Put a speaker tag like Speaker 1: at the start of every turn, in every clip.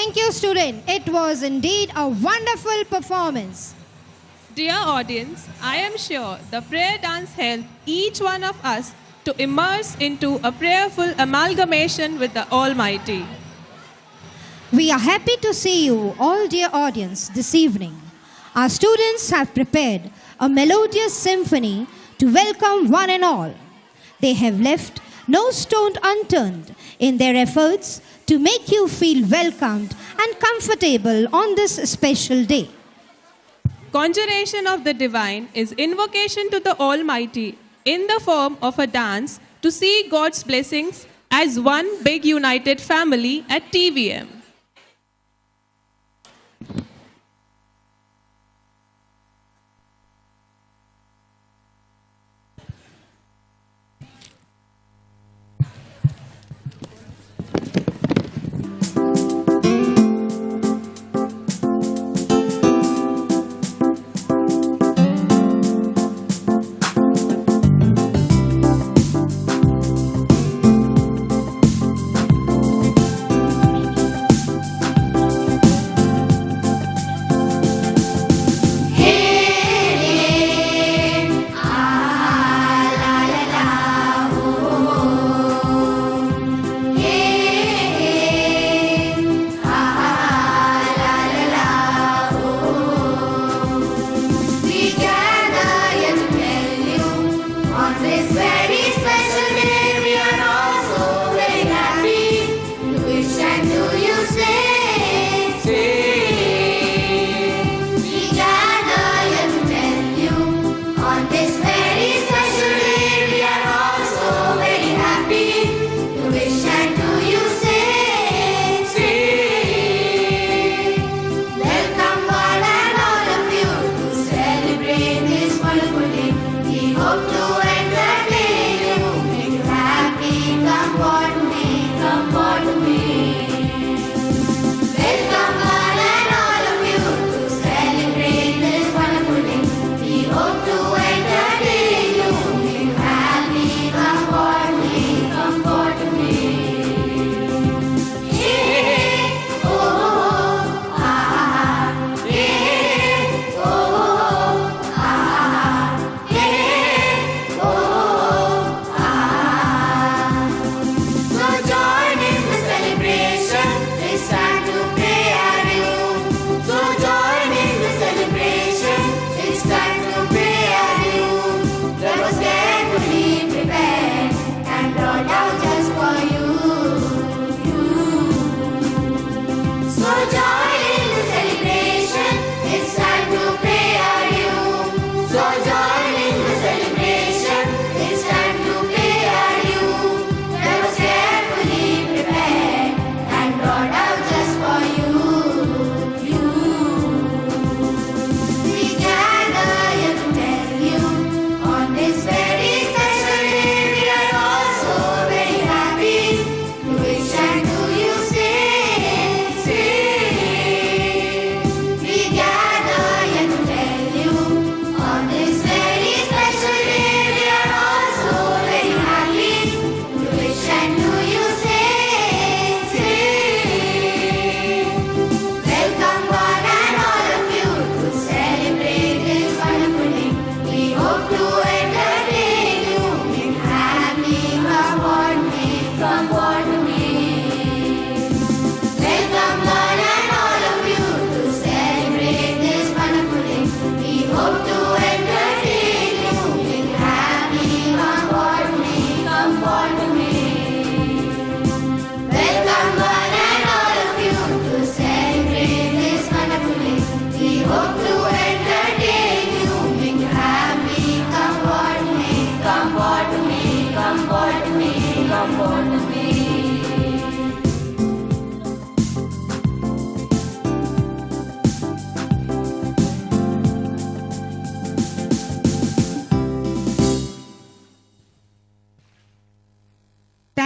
Speaker 1: Thank you, student. It was indeed a wonderful performance.
Speaker 2: Dear audience, I am sure the prayer dance helped each one of us to immerse into a prayerful amalgamation with the Almighty.
Speaker 1: We are happy to see you all, dear audience, this evening. Our students have prepared a melodious symphony to welcome one and all. They have left no stone unturned in their efforts to make you feel welcomed and comfortable on this special day.
Speaker 2: Conjuration of the Divine is invocation to the Almighty in the form of a dance to see God's blessings as one big united family at TVM.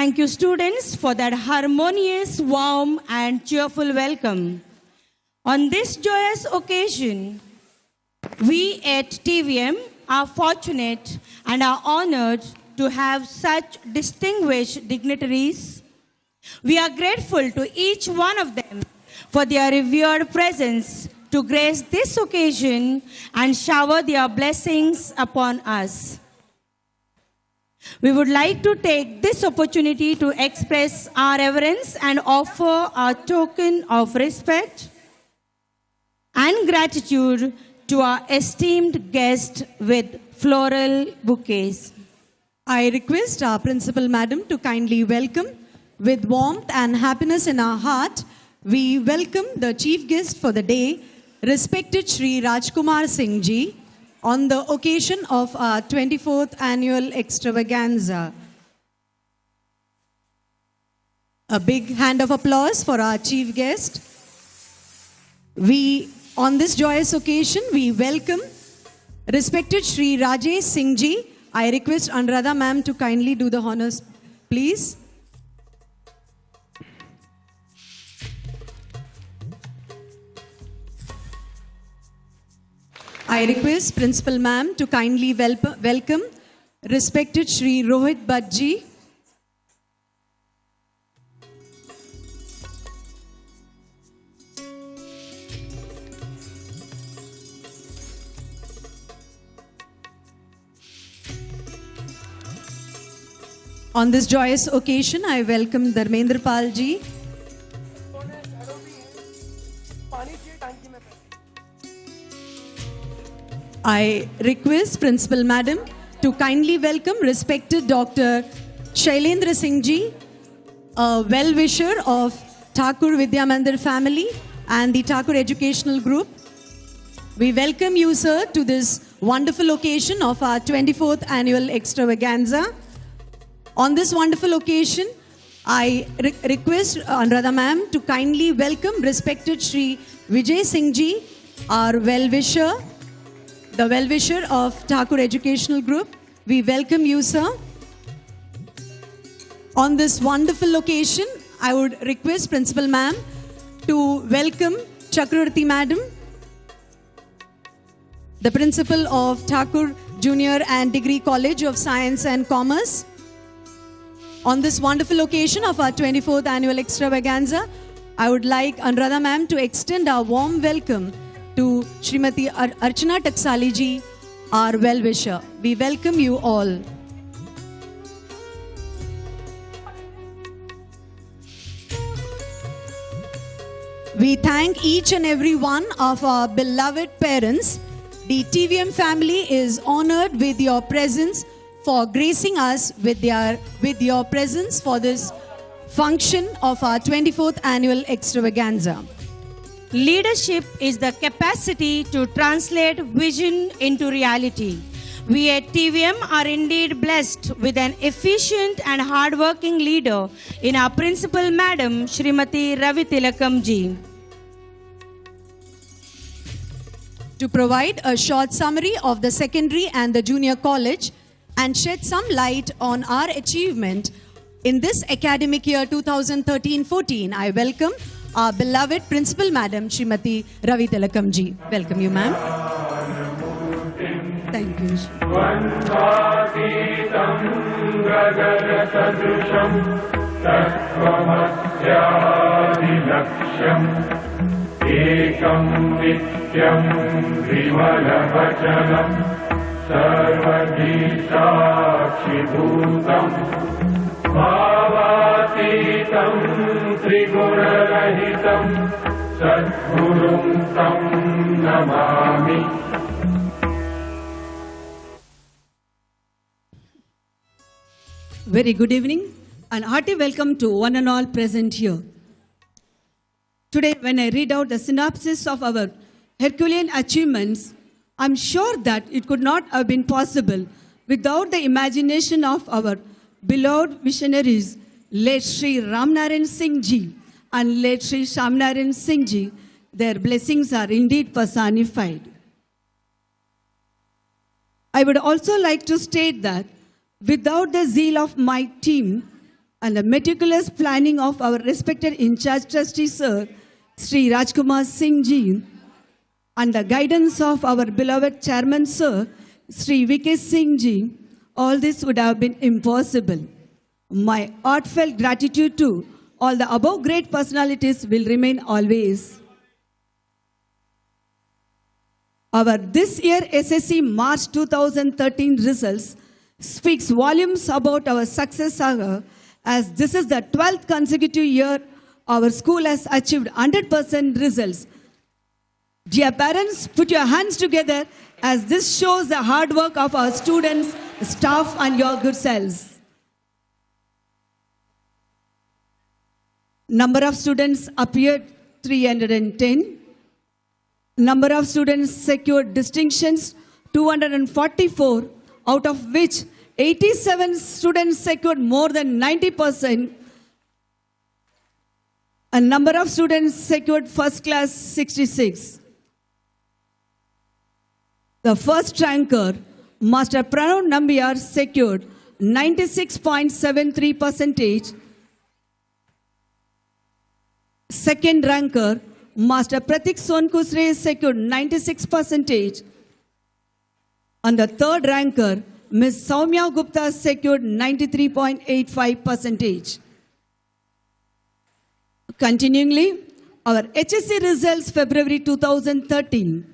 Speaker 3: Thank you, students, for that harmonious, warm, and cheerful welcome. On this joyous occasion, we at TVM are fortunate and are honored to have such distinguished dignitaries. We are grateful to each one of them for their revered presence to grace this occasion and shower their blessings upon us. We would like to take this opportunity to express our reverence and offer our token of respect and gratitude to our esteemed guest with floral bouquets.
Speaker 4: I request our Principal Madam to kindly welcome, with warmth and happiness in our heart, we welcome the chief guest for the day, respected Shri Rajkumar Singh Ji, on the occasion of our 24th annual extravaganza. A big hand of applause for our chief guest. On this joyous occasion, we welcome respected Shri Rajesh Singh Ji. I request Anuradha ma'am to kindly do the honors, please. I request Principal ma'am to kindly welcome respected Shri Rohit Bhatt Ji. On this joyous occasion, I welcome Dharmendra Pal Ji. I request Principal Madam to kindly welcome respected Dr. Shailendra Singh Ji, a well-wisher of Thakur Vidya Mandir family and the Thakur Educational Group. We welcome you, sir, to this wonderful occasion of our 24th annual extravaganza. On this wonderful occasion, I request Anuradha ma'am to kindly welcome respected Shri Vijay Singh Ji, our well-wisher, the well-wisher of Thakur Educational Group. We welcome you, sir. On this wonderful occasion, I would request Principal ma'am to welcome Chakravarti madam, the principal of Thakur Junior and Degree College of Science and Commerce. On this wonderful occasion of our 24th annual extravaganza, I would like Anuradha ma'am to extend our warm welcome to Srimati Archana Taksali ji, our well-wisher. We welcome you all. We thank each and every one of our beloved parents. The TVM family is honored with your presence for gracing us with your presence for this function of our 24th annual extravaganza.
Speaker 3: Leadership is the capacity to translate vision into reality. We at TVM are indeed blessed with an efficient and hardworking leader in our Principal Madam, Srimati Ravi Tilakam ji.
Speaker 4: To provide a short summary of the secondary and the junior college and shed some light on our achievement in this academic year 2013-14, I welcome our beloved Principal Madam, Srimati Ravi Tilakam ji. Welcome you, ma'am. Thank you.
Speaker 5: Ekam nityam vimalabhajanam sarvadhisakshibhutam bhavatitam trigurarahitam sadgurum tam namami.
Speaker 6: Very good evening and hearty welcome to one and all present here. Today, when I read out the synopsis of our Herculean achievements, I'm sure that it could not have been possible without the imagination of our beloved visionaries, late Sri Ramnarayan Singh Ji and late Sri Shamnarayan Singh Ji. Their blessings are indeed personified. I would also like to state that without the zeal of my team and the meticulous planning of our respected in-charge trustee, Sir, Sri Rajkumar Singh Ji, and the guidance of our beloved chairman, Sir, Sri V.K. Singh Ji, all this would have been impossible. My heartfelt gratitude to all the above great personalities will remain always. Our this year SSC March 2013 results speaks volumes about our success saga, as this is the 12th consecutive year our school has achieved 100% results. Dear parents, put your hands together as this shows the hard work of our students, staff and your good selves. Number of students appeared 310. Number of students secured distinctions 244, out of which 87 students secured more than 90%. And number of students secured first class 66. The first ranker, Master Pranav Nambiar, secured 96.73%. Second ranker, Master Pratik Sonkusre, secured 96%. And the third ranker, Ms. Soumya Gupta, secured 93.85%. Continuingly, our HSC results February 2013.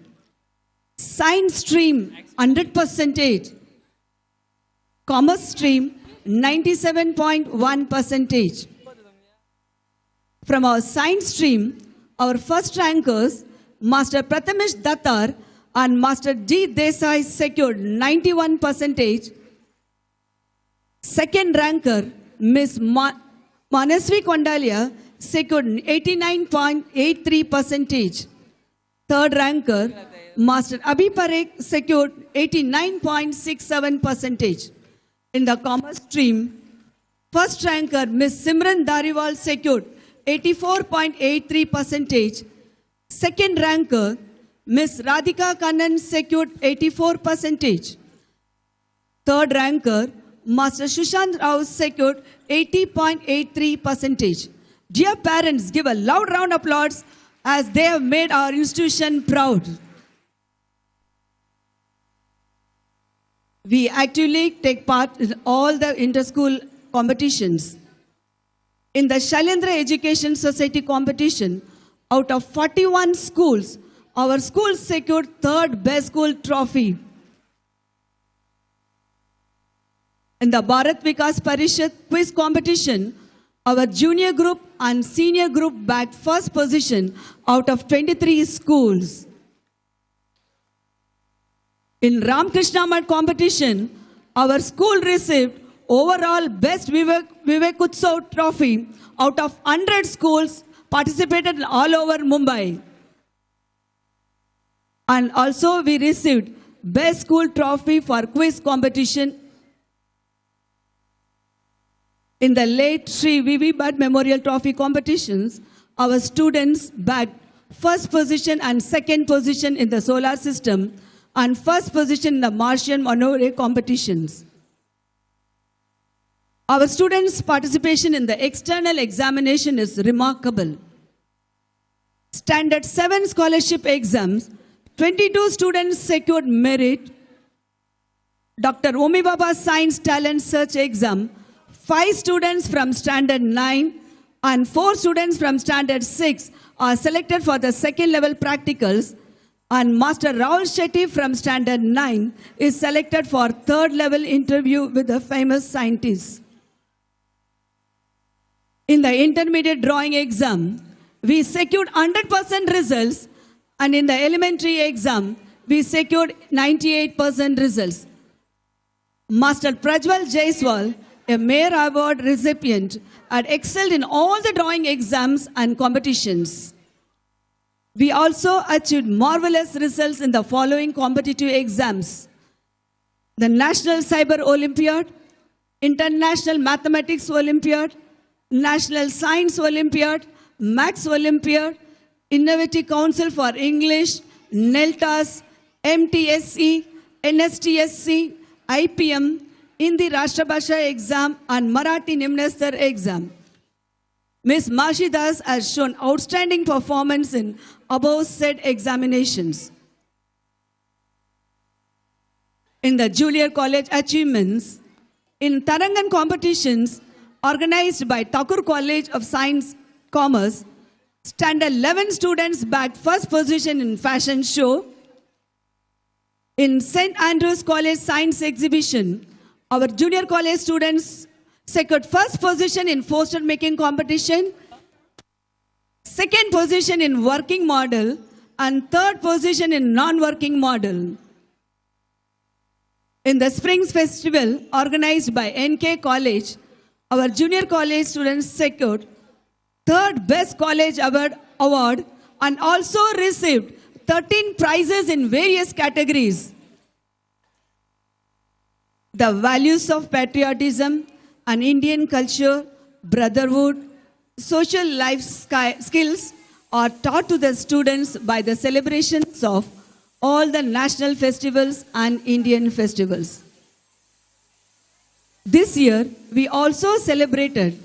Speaker 6: Science stream 100%. Commerce stream 97.1%. From our science stream, our first rankers, Master Prathamesh Dattar and Master D. Desai, secured 91%. Second ranker, Ms. Manasvi Kondalia, secured 89.83%. Third ranker, Master Abhi Parekh, secured 89.67%. In the commerce stream, first ranker, Ms. Simran Dariwal, secured 84.83%. Second ranker, Ms. Radhika Kannan, secured 84%. Third ranker, Master Shushant Rao, secured 80.83%. Dear parents, give a loud round of applause as they have made our institution proud. We actively take part in all the inter-school competitions. In the Shailendra Education Society competition, out of 41 schools, our school secured third best school trophy. In the Bharat Vikas Parishad quiz competition, our junior group and senior group bagged first position out of 23 schools. In Ramakrishna Math competition, our school received overall best Vivek Utsav trophy out of 100 schools participated all over Mumbai. And also we received best school trophy for quiz competition in the late Sri V.V. Bhatt Memorial Trophy competitions. Our students bagged first position and second position in the solar system and first position in the Martian Manore competitions. Our students' participation in the external examination is remarkable. Standard 7 scholarship exams, 22 students secured merit. Dr. Omi Baba Science Talent Search exam, 5 students from Standard 9 and 4 students from Standard 6 are selected for the second level practicals, and Master Rahul Shetty from Standard 9 is selected for third level interview with the famous scientists. In the intermediate drawing exam, we secured 100% results, and in the elementary exam, we secured 98% results. Master Prajwal Jaiswal, a Mayor Award recipient, had excelled in all the drawing exams and competitions. We also achieved marvelous results in the following competitive exams: the National Cyber Olympiad, International Mathematics Olympiad, National Science Olympiad, Max Olympiad, Innovative Council for English, NELTAS, MTSE, NSTSC, IPM, Hindi Rashtrabhasha exam and Marathi Nimnestar exam. Ms. Mashi Das has shown outstanding performance in above said examinations. In the junior college achievements, in Tarangan competitions, organized by Thakur College of Science Commerce. Standard 11 students bagged first position in fashion show. In St. Andrews College Science Exhibition, our junior college students secured first position in poster making competition, second position in working model, and third position in non-working model. In the Springs Festival organized by NK College, our junior college students secured third Best College Award and also received 13 prizes in various categories. The values of patriotism and Indian culture, brotherhood, social life skills are taught to the students by the celebrations of all the national festivals and Indian festivals. This year, we also celebrated